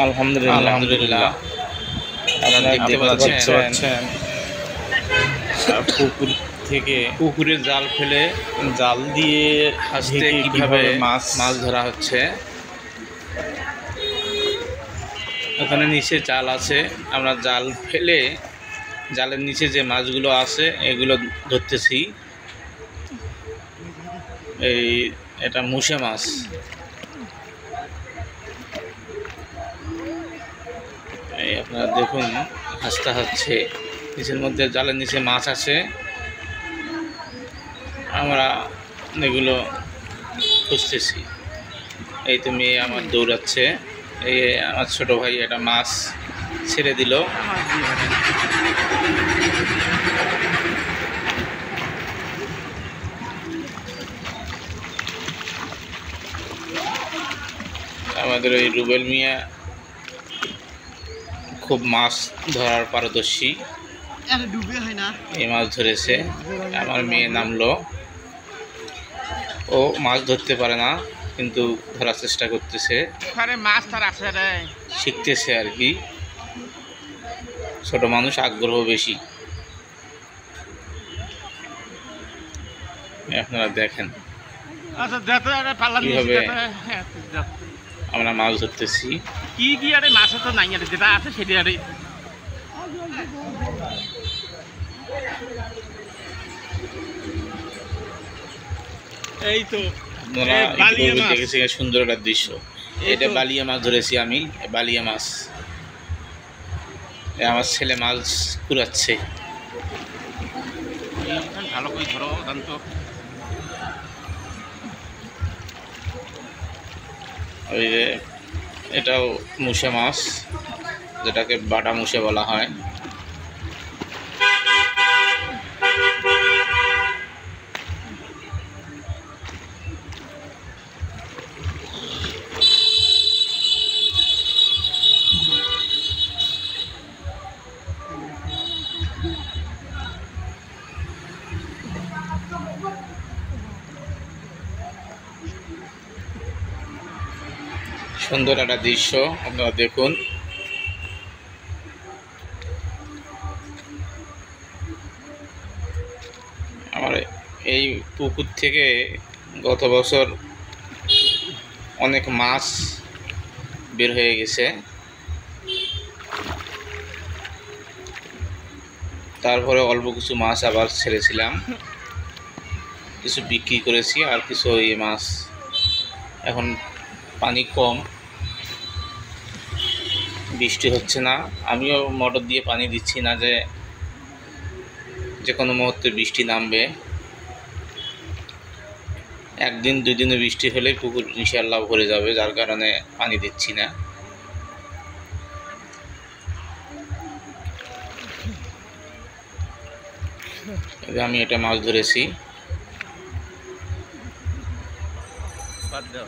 আলহামদুলিল্লাহ। আপনারা দেখতে পাচ্ছেন পুকুর থেকে পুকুরে জাল ফেলে জাল দিয়ে হাসতে কিভাবে মাছ ধরা হচ্ছে। ওখানে নিচে জাল আছে, আমরা জাল ফেলে জালের নিচে যে মাছগুলো আছে এগুলো ধরতেছি। এটা মুসে মাছ। এই আপনারা দেখুন, হাসতে হচ্ছে, নিচের মধ্যে জালের নিচে মাছ আছে, আমরা এগুলো খুঁজতেছি। এই তো মেয়ে আমার দৌড়াচ্ছে, এই আমার ছোট ভাই একটা মাছ ছেড়ে দিল। আমাদের এই রুবেল মিয়া খুব মাছ ধরার পারদর্শী, এই মাছ ধরেছে। আমার মেয়ে নামলো, ও মাছ ধরতে পারে না কিন্তু ধরার চেষ্টা করতেছে, শিখতেছে আর কি। ছোট মানুষ, আগ্রহ বেশি। আপনারা দেখেন কিভাবে আমরা মাছ ধরতেছি। কি আরে মাছ তো নাই, আর যেটা আছে সেটা আরে এই তো আপনারা দেখেছেন সুন্দর একটা দৃশ্য। এটা বালিয়া মাছ ধরেছি আমি, বালিয়া মাছ। আমার ছেলে মাছ কুড়াচ্ছে। ভালো করে ধরো জানতো। ওই যে এটাও মুসে মাছ, যেটাকে বাটা মুসে বলা হয়। সুন্দর একটা দৃশ্য, আপনারা দেখুন। আমার এই পুকুর থেকে গত বছর অনেক মাছ বের হয়ে গেছে। তারপরে অল্প কিছু মাছ আবার ছেড়েছিলাম, কিছু বিক্রি করেছি, আর কিছু এই মাছ এখন পানি কম, বৃষ্টি হচ্ছে না। আমিও মোটর দিয়ে পানি দিচ্ছি না, যে কোনো মুহূর্তে বৃষ্টি নামবে। একদিন দুই দিনে বৃষ্টি হলে পুকুর ইনশাআল্লাহ ভরে যাবে, যার কারণে পানি দিচ্ছি না। আমি এটা মাছ ধরেছি। বাদ দাও,